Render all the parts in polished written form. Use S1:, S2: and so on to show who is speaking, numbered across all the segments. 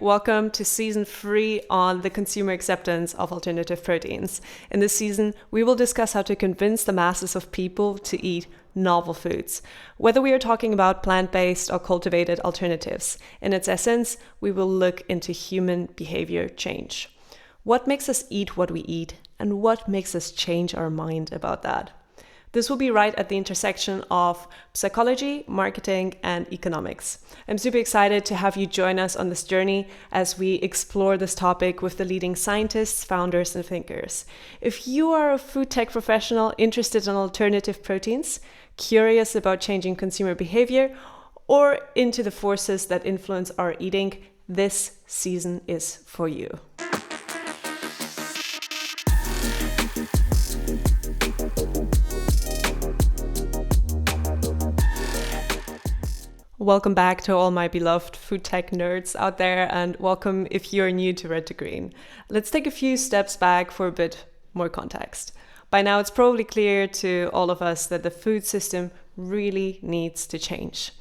S1: Welcome to season 3 on the consumer acceptance of alternative proteins. In this season, we will discuss how to convince the masses of people to eat novel foods, whether we are talking about plant-based or cultivated alternatives. In its essence, we will look into human behavior change. What makes us eat what we eat, and what makes us change our mind about that? This will be right at the intersection of psychology, marketing, and economics. I'm super excited to have you join us on this journey as we explore this topic with the leading scientists, founders, and thinkers. If you are a food tech professional interested in alternative proteins, curious about changing consumer behavior, or into the forces that influence our eating, this season is for you. Welcome back to all my beloved food tech nerds out there, and welcome if you're new to Red to Green. Let's take a few steps back for a bit more context. By now, it's probably clear to all of us that the food system really needs to change.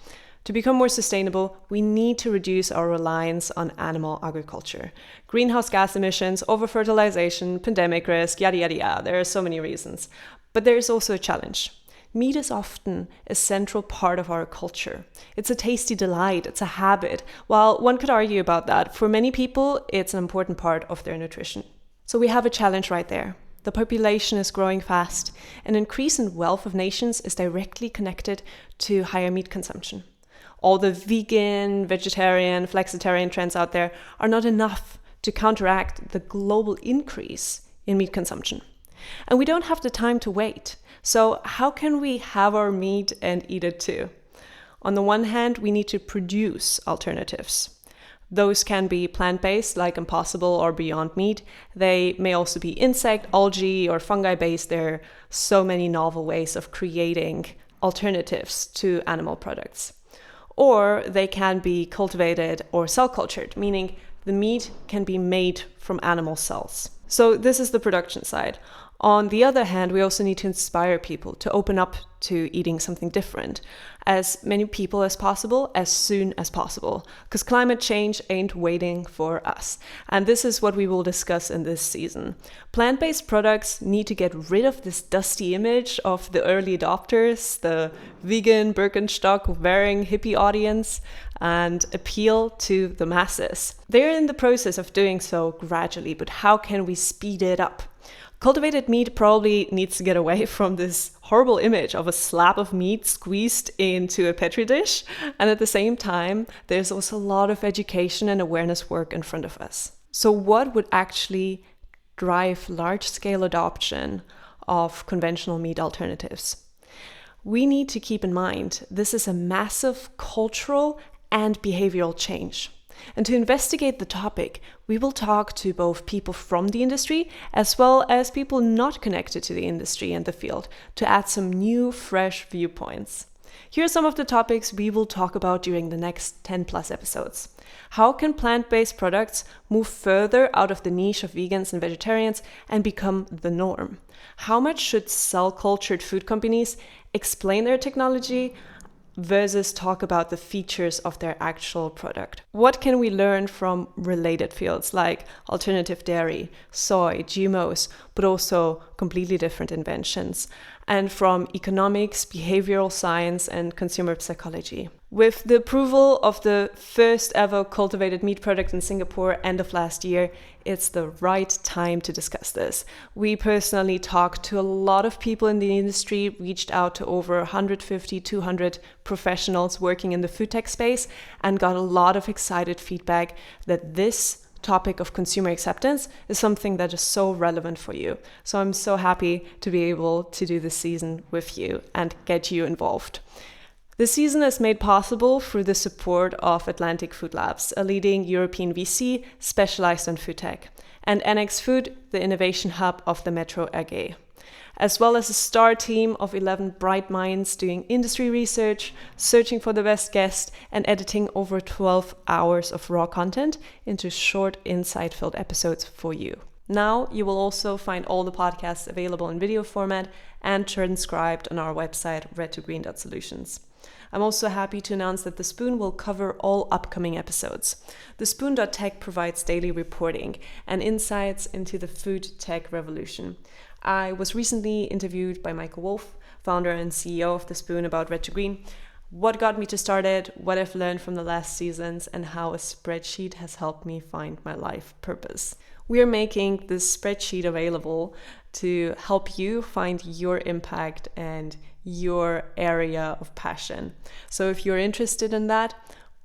S1: To become more sustainable, we need to reduce our reliance on animal agriculture. Greenhouse gas emissions, over-fertilization, pandemic risk, yada yada yada. There are so many reasons. But there is also a challenge. Meat is often a central part of our culture. It's a tasty delight, it's a habit. While one could argue about that, for many people, it's an important part of their nutrition. So we have a challenge right there. The population is growing fast. An increase in wealth of nations is directly connected to higher meat consumption. All the vegan, vegetarian, flexitarian trends out there are not enough to counteract the global increase in meat consumption. And we don't have the time to wait. So how can we have our meat and eat it too? On the one hand, we need to produce alternatives. Those can be plant-based, like Impossible or Beyond Meat. They may also be insect, algae, or fungi-based. There are so many novel ways of creating alternatives to animal products. Or they can be cultivated or cell-cultured, meaning the meat can be made from animal cells. So this is the production side. On the other hand, we also need to inspire people to open up to eating something different, as many people as possible, as soon as possible, because climate change ain't waiting for us. And this is what we will discuss in this season. Plant-based products need to get rid of this dusty image of the early adopters, the vegan Birkenstock-wearing hippie audience, and appeal to the masses. They're in the process of doing so gradually, but how can we speed it up? Cultivated meat probably needs to get away from this horrible image of a slab of meat squeezed into a petri dish. And at the same time, there's also a lot of education and awareness work in front of us. So what would actually drive large-scale adoption of conventional meat alternatives? We need to keep in mind this is a massive cultural and behavioral change. And to investigate the topic, we will talk to both people from the industry as well as people not connected to the industry and the field to add some new, fresh viewpoints. Here are some of the topics we will talk about during the next 10 plus episodes. How can plant-based products move further out of the niche of vegans and vegetarians and become the norm? How much should cell-cultured food companies explain their technology versus talk about the features of their actual product? What can we learn from related fields like alternative dairy, soy, GMOs, but also completely different inventions, and from economics, behavioral science, and consumer psychology? With the approval of the first ever cultivated meat product in Singapore end of last year, it's the right time to discuss this. We personally talked to a lot of people in the industry, reached out to over 150, 200 professionals working in the food tech space, and got a lot of excited feedback that this topic of consumer acceptance is something that is so relevant for you. So I'm so happy to be able to do this season with you and get you involved. The season is made possible through the support of Atlantic Food Labs, a leading European VC specialized in food tech, and NX Food, the innovation hub of the Metro AG, as well as a star team of 11 bright minds doing industry research, searching for the best guest, and editing over 12 hours of raw content into short, insight-filled episodes for you. Now, you will also find all the podcasts available in video format and transcribed on our website, red2green.solutions. I'm also happy to announce that the Spoon will cover all upcoming episodes. The Spoon.tech provides daily reporting and insights into the food tech revolution. I was recently interviewed by Michael Wolf, founder and CEO of The Spoon, about Red to Green, what got me to start it, what I've learned from the last seasons, and how a spreadsheet has helped me find my life purpose. We are making this spreadsheet available to help you find your impact and your area of passion. So if you're interested in that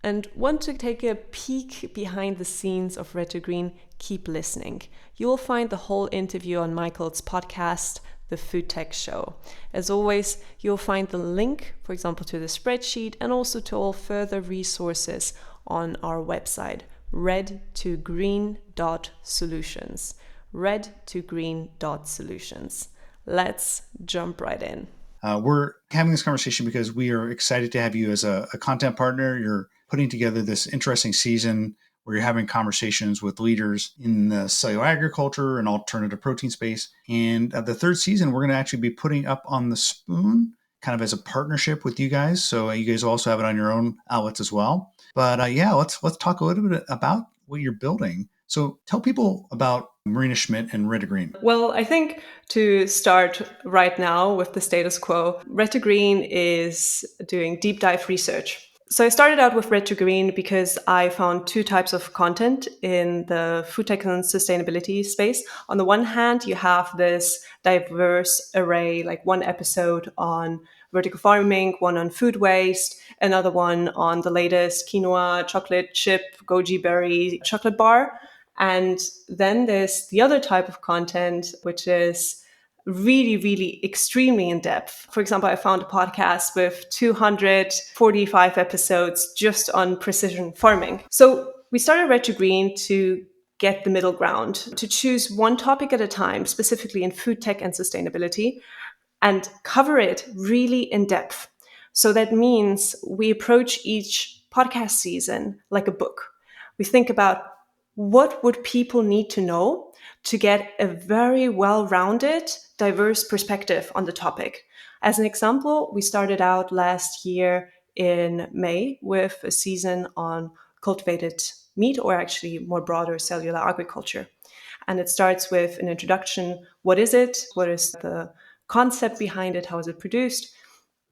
S1: and want to take a peek behind the scenes of Red to Green, keep listening. You will find the whole interview on Michael's podcast, The Food Tech Show. As always, you'll find the link, for example, to the spreadsheet and also to all further resources on our website, red2green.solutions. red2green.solutions. Let's jump right in.
S2: We're having this conversation because we are excited to have you as a content partner. You're putting together this interesting season where you're having conversations with leaders in the cellular agriculture and alternative protein space. And the third season, we're going to actually be putting up on the Spoon kind of as a partnership with you guys. So you guys also have it on your own outlets as well. But let's talk a little bit about what you're building. So tell people about Marina Schmidt and Red to Green.
S1: Well, I think to start right now with the status quo, Red to Green is doing deep dive research. So I started out with Red to Green because I found two types of content in the food tech and sustainability space. On the one hand, you have this diverse array, like one episode on vertical farming, one on food waste, another one on the latest quinoa, chocolate chip, goji berry, chocolate bar. And then there's the other type of content, which is really, really extremely in depth. For example, I found a podcast with 245 episodes just on precision farming. So we started Red to Green to get the middle ground, to choose one topic at a time, specifically in food tech and sustainability, and cover it really in depth. So that means we approach each podcast season like a book. We think about what would people need to know to get a very well-rounded, diverse perspective on the topic. As an example, we started out last year in May with a season on cultivated meat, or actually more broader cellular agriculture. And it starts with an introduction. What is it? What is the concept behind it? How is it produced?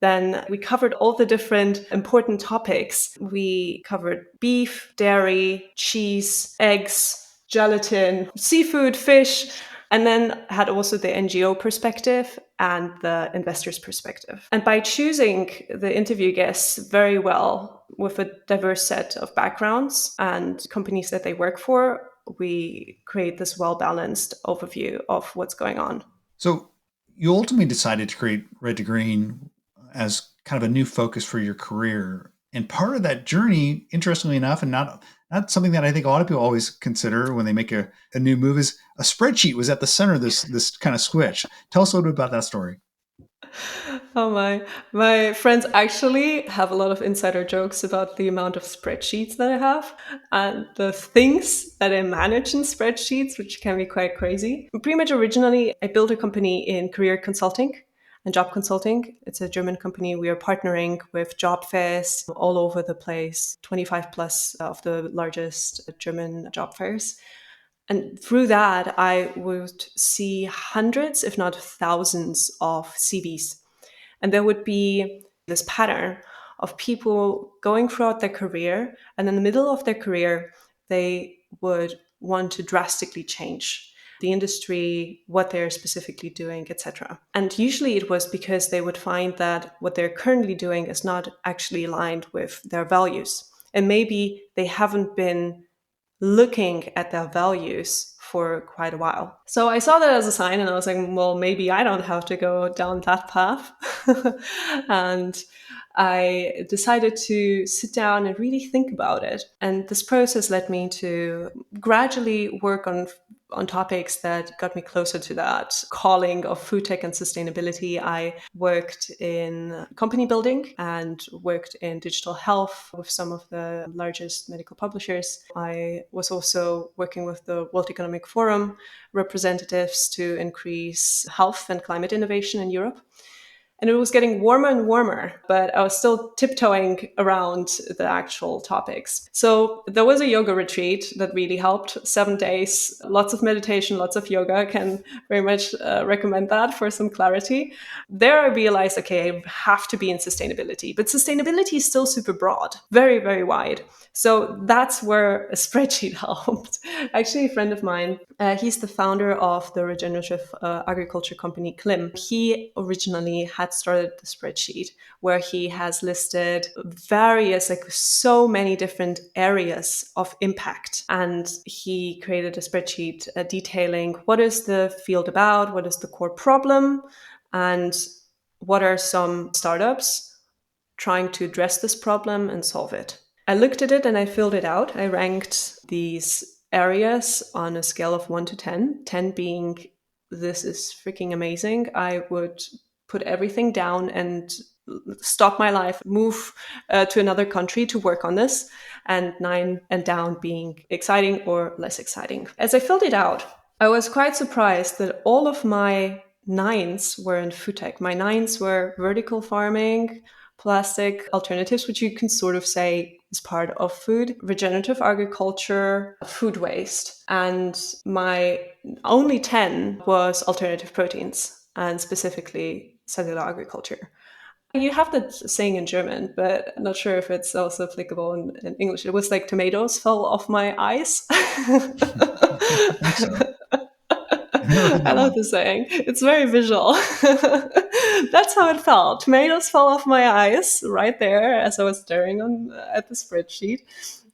S1: Then we covered all the different important topics. We covered beef, dairy, cheese, eggs, gelatin, seafood, fish, and then had also the NGO perspective and the investor's perspective. And by choosing the interview guests very well with a diverse set of backgrounds and companies that they work for, we create this well-balanced overview of what's going on.
S2: So you ultimately decided to create Red to Green as kind of a new focus for your career. And part of that journey, interestingly enough, and not something that I think a lot of people always consider when they make a new move, is a spreadsheet was at the center of this kind of switch. Tell us a little bit about that story.
S1: Oh my friends actually have a lot of insider jokes about the amount of spreadsheets that I have and the things that I manage in spreadsheets, which can be quite crazy. Pretty much originally, I built a company in career consulting and job consulting. It's a German company. We are partnering with job fairs all over the place, 25 plus of the largest German job fairs. And through that, I would see hundreds, if not thousands, of CVs. And there would be this pattern of people going throughout their career, and in the middle of their career, they would want to drastically change the industry, what they're specifically doing, etc. And usually it was because they would find that what they're currently doing is not actually aligned with their values. And maybe they haven't been looking at their values for quite a while. So I saw that as a sign and I was like, well, maybe I don't have to go down that path. And I decided to sit down and really think about it. And this process led me to gradually work on topics that got me closer to that calling of food tech and sustainability. I worked in company building and worked in digital health with some of the largest medical publishers. I was also working with the World Economic Forum representatives to increase health and climate innovation in Europe. And it was getting warmer and warmer, but I was still tiptoeing around the actual topics. So there was a yoga retreat that really helped. 7 days, lots of meditation, lots of yoga. I can very much recommend that for some clarity. There I realized, okay, I have to be in sustainability, but sustainability is still super broad, very, very wide. So that's where a spreadsheet helped. Actually, a friend of mine, he's the founder of the regenerative agriculture company Klim. He originally had started the spreadsheet where he has listed various, like so many different areas of impact. And he created a spreadsheet detailing what is the field about, what is the core problem, and what are some startups trying to address this problem and solve it. I looked at it and I filled it out. I ranked these areas on a scale of 1 to 10, 10 being this is freaking amazing. I would put everything down and stop my life, move to another country to work on this, and 9 and down being exciting or less exciting. As I filled it out, I was quite surprised that all of my 9s were in food tech. My 9s were vertical farming, plastic alternatives, which you can sort of say is part of food, regenerative agriculture, food waste. And my only 10 was alternative proteins and specifically cellular agriculture. You have that saying in German, but I'm not sure if it's also applicable in English. It was like tomatoes fell off my eyes.
S2: I think so. I've never heard
S1: I
S2: that
S1: love
S2: one.
S1: the saying. It's very visual. That's how it felt. Tomatoes fell off my eyes right there as I was staring at the spreadsheet.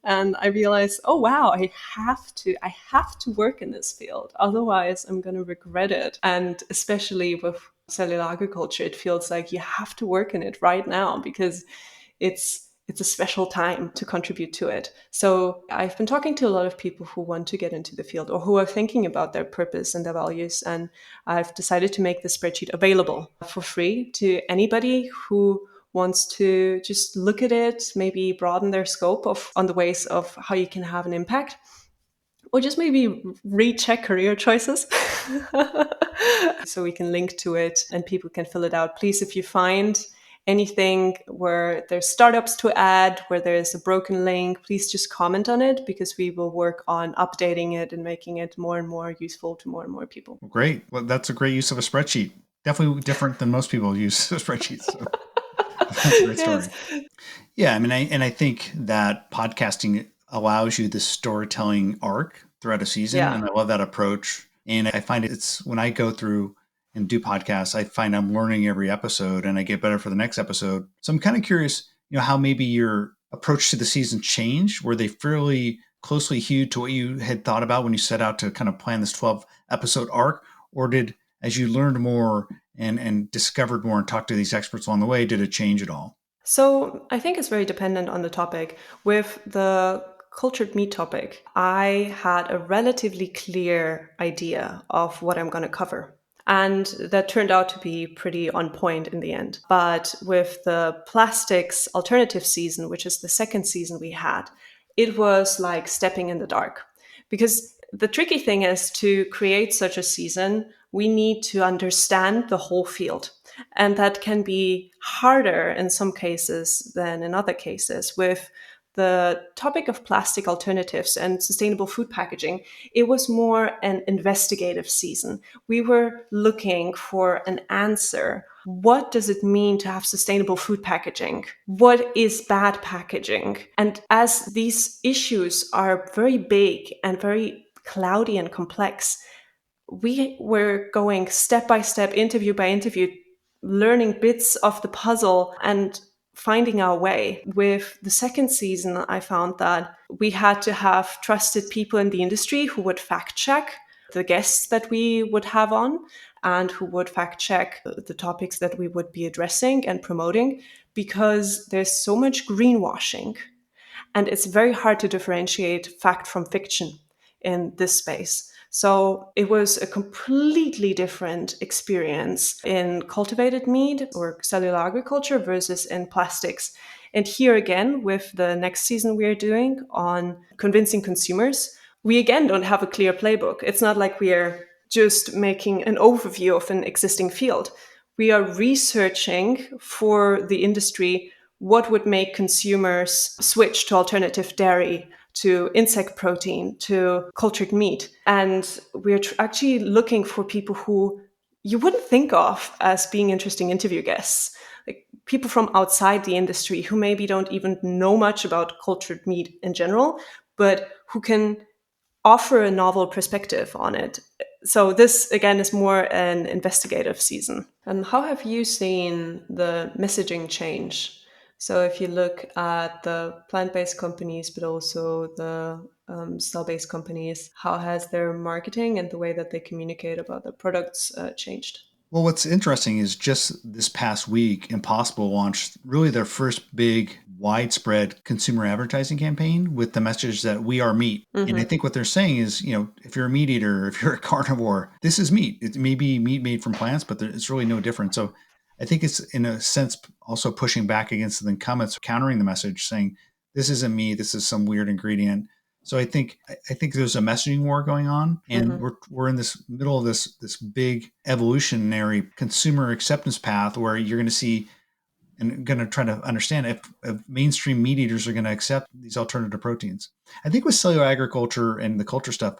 S1: And I realized, oh wow, I have to work in this field. Otherwise I'm gonna regret it. And especially with cellular agriculture, it feels like you have to work in it right now because it's a special time to contribute to it. So I've been talking to a lot of people who want to get into the field or who are thinking about their purpose and their values. And I've decided to make the spreadsheet available for free to anybody who wants to just look at it, maybe broaden their scope on the ways of how you can have an impact, or just maybe recheck career choices. So we can link to it and people can fill it out. Please, if you find anything where there's startups to add, where there's a broken link, please just comment on it because we will work on updating it and making it more and more useful to more and more people.
S2: Well, great. Well, that's a great use of a spreadsheet. Definitely different than most people use spreadsheets. So that's a great story.
S1: Yes.
S2: Yeah, I mean, I think that podcasting allows you this storytelling arc throughout a season,
S1: Yeah.
S2: and I love that approach. And I find it's when I go through and do podcasts, I find I'm learning every episode, and I get better for the next episode. So I'm kind of curious, how maybe your approach to the season changed. Were they fairly closely hewed to what you had thought about when you set out to kind of plan this 12 episode arc, or did as you learned more and discovered more and talked to these experts along the way, did it change at all?
S1: So I think it's very dependent on the topic. With the cultured meat topic, I had a relatively clear idea of what I'm going to cover. And that turned out to be pretty on point in the end. But with the plastics alternative season, which is the second season we had, it was like stepping in the dark. Because the tricky thing is to create such a season, we need to understand the whole field. And that can be harder in some cases than in other cases. With the topic of plastic alternatives and sustainable food packaging, it was more an investigative season. We were looking for an answer. What does it mean to have sustainable food packaging? What is bad packaging? And as these issues are very big and very cloudy and complex, we were going step by step, interview by interview, learning bits of the puzzle and finding our way. With the second season, I found that we had to have trusted people in the industry who would fact check the guests that we would have on and who would fact check the topics that we would be addressing and promoting, because there's so much greenwashing and it's very hard to differentiate fact from fiction in this space. So it was a completely different experience in cultivated meat or cellular agriculture versus in plastics. And here again, with the next season we are doing on convincing consumers, we again don't have a clear playbook. It's not like we are just making an overview of an existing field. we are researching for the industry what would make consumers switch to alternative dairy, to insect protein, to cultured meat. And we're actually looking for people who you wouldn't think of as being interesting interview guests, like people from outside the industry who maybe don't even know much about cultured meat in general, but who can offer a novel perspective on it. So this again is more an investigative season. And how have you seen the messaging change? So if you look at the plant-based companies, but also the cell-based companies, how has their marketing and the way that they communicate about their products changed?
S2: Well, what's interesting is just this past week, Impossible launched really their first big widespread consumer advertising campaign with the message that we are meat. And I think what they're saying is, if you're a meat eater, if you're a carnivore, this is meat. It may be meat made from plants, but it's really no different. So I think it's in a sense also pushing back against the incumbents, countering the message, saying this isn't meat, this is some weird ingredient. So I think there's a messaging war going on, and we're in this middle of this big evolutionary consumer acceptance path where you're going to see and going to try to understand if mainstream meat eaters are going to accept these alternative proteins. I think with cellular agriculture and the culture stuff,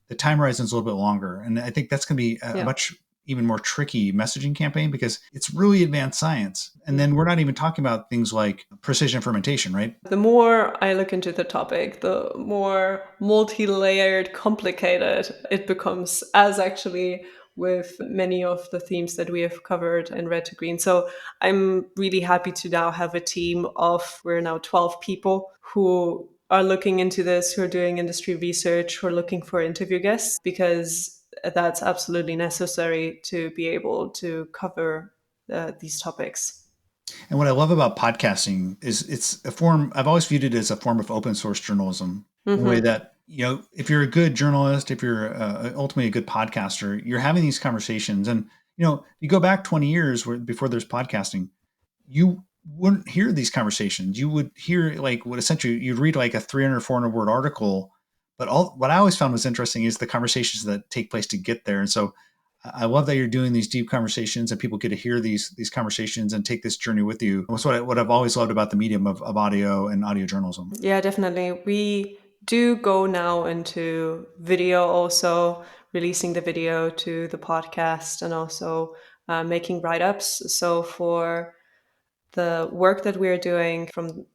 S2: the time horizon is a little bit longer, and I think that's going to be a much even more tricky messaging campaign because it's really advanced science. And then we're not even talking about things like precision fermentation, right?
S1: The more I look into the topic, the more multi-layered, complicated it becomes, as actually with many of the themes that we have covered in Red to Green. So I'm really happy to now have a team of, we're now 12 people who are looking into this, who are doing industry research, who are looking for interview guests, because that's absolutely necessary to be able to cover these topics.
S2: And what I love about podcasting is it's a form, I've always viewed it as a form of open source journalism in a way that, if you're a good journalist, if you're ultimately a good podcaster, you're having these conversations. And, you go back 20 years before there's podcasting, you wouldn't hear these conversations. You would hear like what essentially you'd read like a 300, 400 word article. But what I always found was interesting is the conversations that take place to get there. And so I love that you're doing these deep conversations and people get to hear these conversations and take this journey with you. That's what I've always loved about the medium of audio and audio journalism.
S1: Yeah, definitely. We do go now into video, also releasing the video to the podcast and also making write-ups. So for the work that we're doing from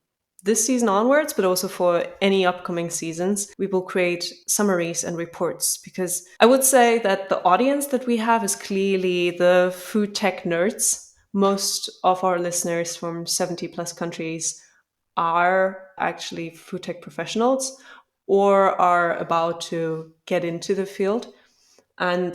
S1: this season onwards, but also for any upcoming seasons, we will create summaries and reports, because I would say that the audience that we have is clearly the food tech nerds. Most of our listeners from 70 plus countries are actually food tech professionals or are about to get into the field. And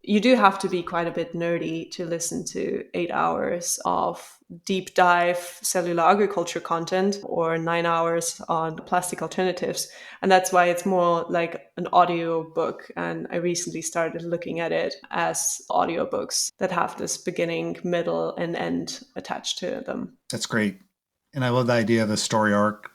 S1: you do have to be quite a bit nerdy to listen to 8 hours of deep dive cellular agriculture content or 9 hours on plastic alternatives. And that's why it's more like an audio book. And I recently started looking at it as audiobooks that have this beginning, middle, and end attached to them.
S2: That's great. And I love the idea of a story arc.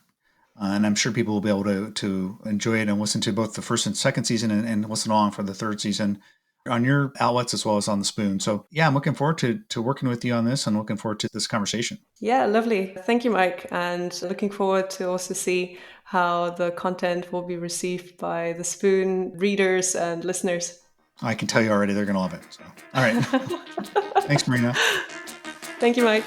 S2: And I'm sure people will be able to enjoy it and listen to both the first and second season and listen along for the third season on your outlets as well as on the Spoon. So yeah, I'm looking forward to working with you on this and looking forward to this conversation.
S1: Yeah, lovely. Thank you, Mike. And looking forward to also see how the content will be received by the Spoon readers and listeners.
S2: I can tell you already, they're going to love it. So, all right. Thanks, Marina.
S1: Thank you, Mike.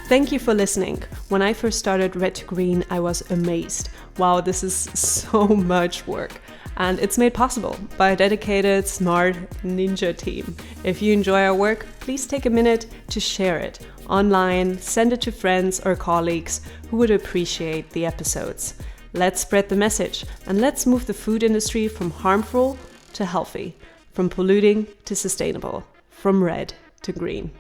S1: Thank you for listening. When I first started Red to Green, I was amazed. Wow, this is so much work. And it's made possible by a dedicated, smart ninja team. If you enjoy our work, please take a minute to share it online, send it to friends or colleagues who would appreciate the episodes. Let's spread the message and let's move the food industry from harmful to healthy, from polluting to sustainable, from red to green.